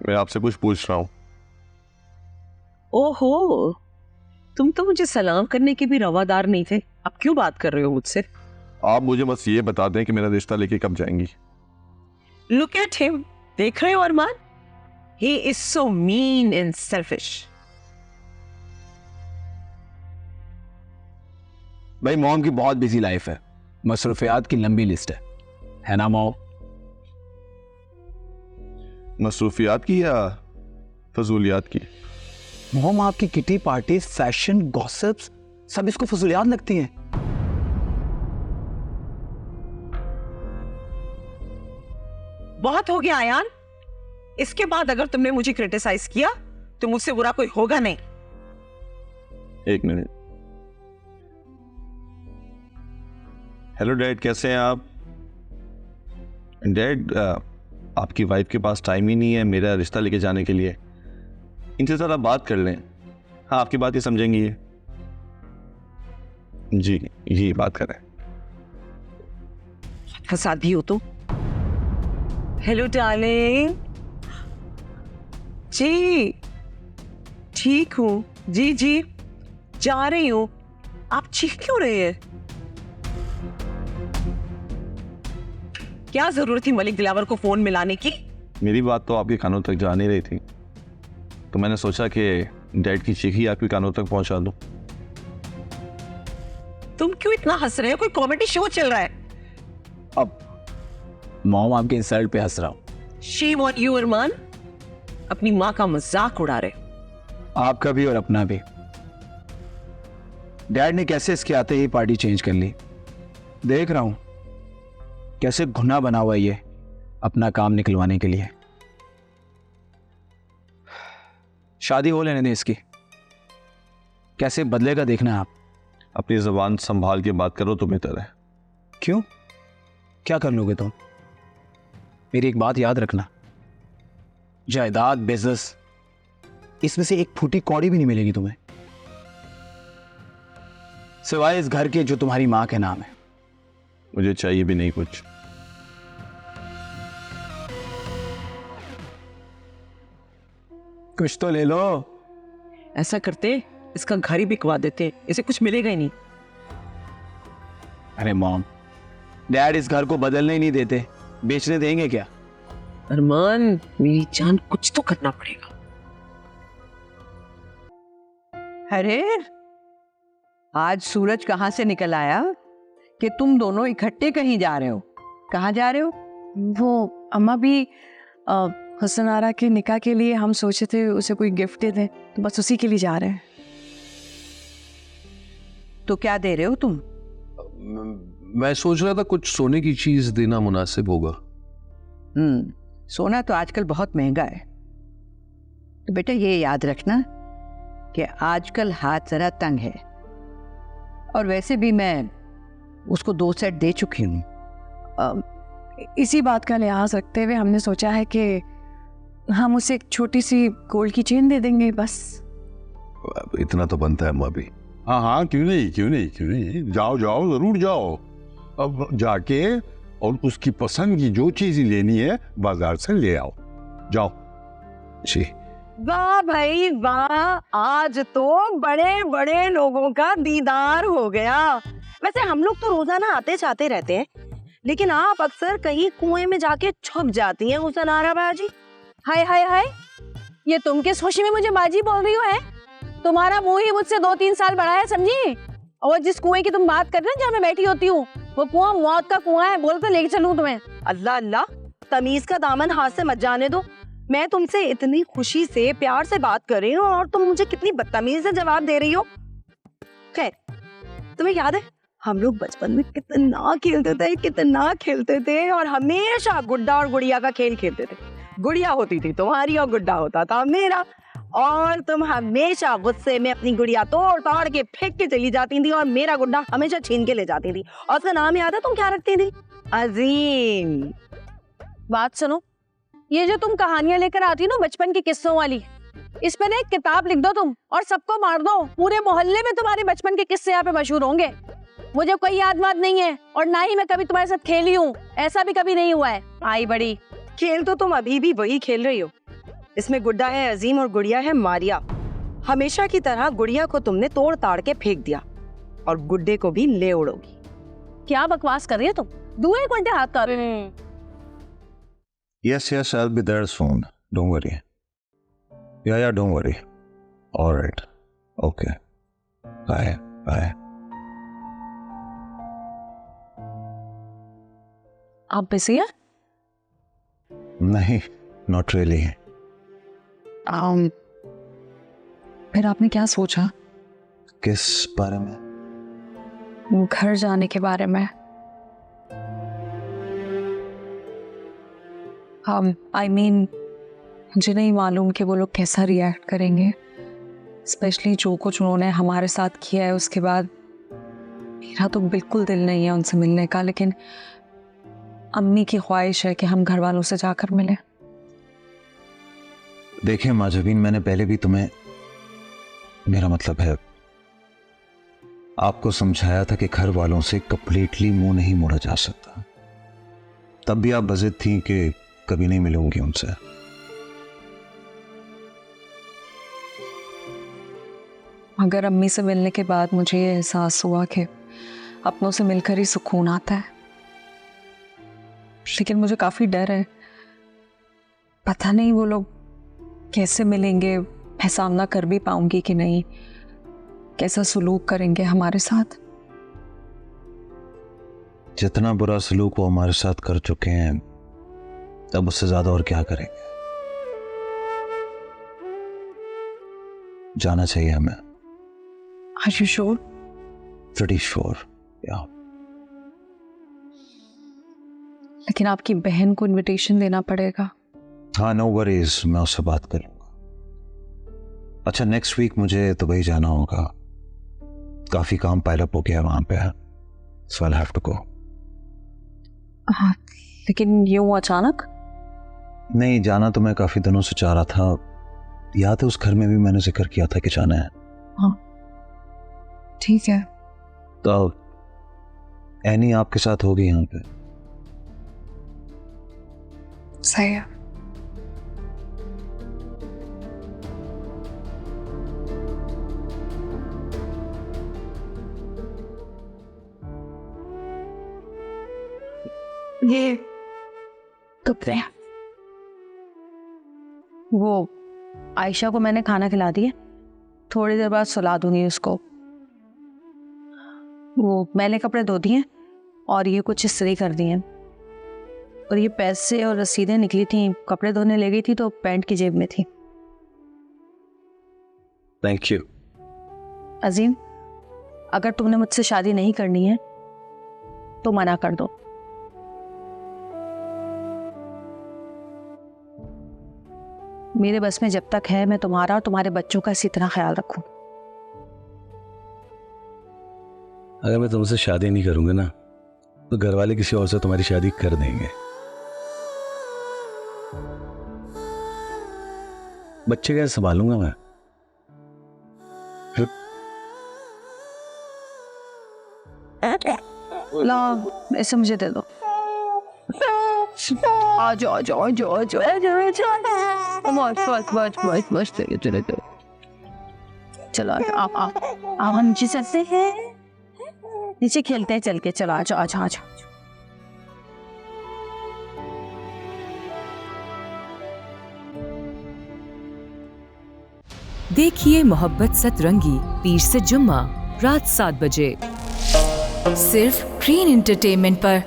मैं आपसे कुछ पूछ रहा हूँ। ओहो, तुम तो मुझे सलाम करने के भी रवादार नहीं थे, अब क्यों बात कर रहे हो मुझसे? आप मुझे बस ये बता दें कि मेरा रिश्ता लेके कब जाएंगी। लुक एट हिम, देख रहे हो Arman? He is so mean and selfish. भाई मॉम की बहुत बिजी लाइफ है, मसरूफियात की लंबी लिस्ट है ना मॉम? मसरूफियात की या फजूलियात की? मॉम आपकी किटी पार्टी, फैशन, गॉसिप्स सब इसको फजूलियात लगती हैं। बहुत हो गया आयान, इसके बाद अगर तुमने मुझे क्रिटिसाइज किया तो मुझसे बुरा कोई होगा नहीं। एक मिनट। हेलो डैड, कैसे हैं आप? डैड, आपकी वाइफ के पास टाइम ही नहीं है मेरा रिश्ता लेके जाने के लिए। इनसे ज़रा बात कर लें। हाँ, आपकी बात ये समझेंगी ये। जी बात करें। फसादी हो तुम। Hello darling. जी ठीक हूँ, जी जा रही हूँ। आप चीख क्यों रहे हैं? क्या जरूरत थी मलिक दिलावर को फोन मिलाने की? मेरी बात तो आपके कानों तक जा नहीं रही थी, तो मैंने सोचा कि डैड की चीख ही आपके कानों तक पहुंचा दूं। तुम क्यों इतना हंस रहे हो? कोई कॉमेडी शो चल रहा है? अब मॉम आपके इंसल्ट पे हंस रहा हूँ। Shame on you अरमान, अपनी माँ का मजाक उड़ा रहे। आपका भी और अपना भी। डैड ने कैसे इसके आते ही पार्टी चेंज कर ली। देख रहा हूं कैसे घुना बना हुआ ये अपना काम निकलवाने के लिए। शादी हो लेने दें इसकी, कैसे बदलेगा देखना आप। अपनी जबान संभाल के बात करो तो बेहतर है। क्यों, क्या कर लोगे तुम? मेरी एक बात याद रखना, जायदाद, बिजनेस, इसमें से एक फूटी कौड़ी भी नहीं मिलेगी तुम्हें, सिवाय इस घर के जो तुम्हारी मां के नाम है। मुझे चाहिए भी नहीं कुछ। कुछ तो ले लो। ऐसा करते इसका घर ही बिकवा देते, इसे कुछ मिलेगा ही नहीं। अरे मॉम, डैड इस घर को बदलने ही नहीं देते, बेचने देंगे क्या? अरमान मेरी जान, कुछ तो करना पड़ेगा। अरे आज सूरज कहाँ से निकल आया कि तुम दोनों इकट्ठे कहीं जा रहे हो? कहाँ जा रहे हो? वो अम्मा भी हसन आरा के निकाह के लिए हम सोचे थे उसे कोई गिफ्ट दे दें, तो बस उसी के लिए जा रहे हैं। तो क्या दे रहे हो तुम? मैं सोच रहा था कुछ सोने की चीज देना मुनासिब होगा। सोना तो आजकल बहुत महंगा है, तो बेटा ये याद रखना कि आजकल हाथ जरा तंग है, और वैसे भी मैं उसको 2 सेट दे चुकी हूँ। इसी बात का लिहाज रखते हुए हमने सोचा है कि हम उसे एक छोटी सी गोल्ड की चेन दे देंगे बस। इतना तो बनता है अम्मा भी। हाँ, क्यों नहीं, जाओ जरूर जाओ। अब जाके और उसकी पसंद की जो चीज लेनी है बाजार से ले आओ, जाओ। जी। वाह भाई वाह, आज तो बड़े बड़े लोगों का दीदार हो गया। वैसे हम लोग तो रोजाना आते जाते रहते हैं, लेकिन आप अक्सर कहीं कुएं में जाके छुप जाती हैं हुसन आरा बाजी। हाय हाय हाय, ये तुम किस खुशी में मुझे बाजी बोल रही हो? है तुम्हारा मुंह ही मुझसे 2-3 साल बड़ा है, समझी? और जिस कुएं की तुम बात कर रहे हो जहाँ मैं बैठी होती हूँ, वो कुआं मौत का कुआं है। बोल तो लेके चलूं तुम्हें? अल्लाह अल्लाह, तमीज का दामन हाथ से मत जाने दो। मैं तुमसे इतनी खुशी से प्यार से बात कर रही हूँ और तुम मुझे कितनी बदतमीजी से जवाब दे रही हो। खैर, तुम्हें याद है हम लोग बचपन में कितना खेलते थे और हमेशा गुड्डा और गुड़िया का खेल खेलते थे। गुड़िया होती थी तुम्हारी और गुड्डा होता था मेरा, और तुम हमेशा गुस्से में अपनी गुड़िया तोड़ ताड़ के फेंक के चली जाती थी और मेरा गुड्डा हमेशा छीन के ले जाती थी। और उसका नाम याद है तुम क्या रखती थी? अजीम। बात सुनो, ये जो तुम कहानियां लेकर आती हो ना बचपन के किस्सों वाली, इस पे ना एक किताब लिख दो तुम और सबको मार दो। पूरे मोहल्ले में तुम्हारे बचपन के किस्से यहाँ पे मशहूर होंगे। मुझे कोई याद बात नहीं है और ना ही मैं कभी तुम्हारे साथ खेली हूँ, ऐसा भी कभी नहीं हुआ है। आई बड़ी खेल तो तुम अभी भी वही खेल रही हो, इसमें गुड्डा है अजीम और गुड़िया है मारिया। हमेशा की तरह गुड़िया को तुमने तोड़ ताड़ के फेंक दिया और गुड्डे को भी ले उड़ोगी। क्या बकवास कर रही है तुम? दुए घंटे हाथ कर रहे हैं। Yes, I'll be there soon. Don't worry. Yeah, don't worry. All right. Okay. Bye. आप बिजी हैं? नहीं, not really. फिर आपने क्या सोचा? किस बारे में? घर जाने के बारे में। I mean, मुझे नहीं मालूम कि वो लोग कैसा रिएक्ट करेंगे, स्पेशली जो कुछ उन्होंने हमारे साथ किया है। उसके बाद मेरा तो बिल्कुल दिल नहीं है उनसे मिलने का, लेकिन अम्मी की ख्वाहिश है कि हम घर वालों से जाकर मिलें। देखिए माजबीन, मैंने पहले भी तुम्हें, मेरा मतलब है, आपको समझाया था कि घर वालों से कंप्लीटली मुंह नहीं मोड़ा जा सकता। तब भी आप बज़िद थी कि कभी नहीं मिलूंगी उनसे। मगर अम्मी से मिलने के बाद मुझे ये एहसास हुआ कि अपनों से मिलकर ही सुकून आता है। लेकिन मुझे काफी डर है, पता नहीं वो लोग कैसे मिलेंगे, मैं सामना कर भी पाऊंगी कि नहीं, कैसा सुलूक करेंगे हमारे साथ। जितना बुरा सलूक वो हमारे साथ कर चुके हैं, तब उससे ज्यादा और क्या करेंगे। जाना चाहिए हमें। Are you sure? Pretty sure, yeah. लेकिन आपकी बहन को इनविटेशन देना पड़ेगा। हाँ, नो वरीज, मैं उससे बात कर लूंगा। अच्छा, नेक्स्ट वीक मुझे दुबई जाना होगा, काफी काम पाइल अप हो गया वहां पे, so I'll have to go। हाँ, लेकिन यूं अचानक? नहीं, जाना तो मैं काफी दिनों से चाह रहा था। याद है उस घर में भी मैंने जिक्र किया था कि जाना है। हाँ, ठीक है। तो एनी आपके साथ होगी यहाँ पे? सही है। ये कपड़े, वो आयशा को मैंने खाना खिला दिया, थोड़ी देर बाद सुला दूंगी उसको। वो मैंने कपड़े धो दिए और ये कुछ इस्त्री कर दिए, और ये पैसे और रसीदें निकली थी, कपड़े धोने ले गई थी तो पैंट की जेब में थी। Thank you. अजीम, अगर तुमने मुझसे शादी नहीं करनी है तो मना कर दो। मेरे बस में जब तक है मैं तुम्हारा और तुम्हारे बच्चों का इसी तरह ख्याल रखूं। अगर मैं तुमसे शादी नहीं करूंगा ना, तो घर वाले किसी और से तुम्हारी शादी कर देंगे। बच्चे कैसे संभालूंगा मैं? ला, ऐसे मुझे दे दो। आ जाओ आ जाओ आ जाओ आ जाओ आ जाओ आ जाओ। बस बस बस बस बस, चलो चलो चलो चलो, आप हम नीचे चलते हैं, नीचे खेलते हैं चल के। चलो आ जाओ आ जाओ आ जाओ। देखिए मोहब्बत सतरंगी पीर से जुम्मा रात 7 बजे सिर्फ ग्रीन एंटरटेनमेंट पर।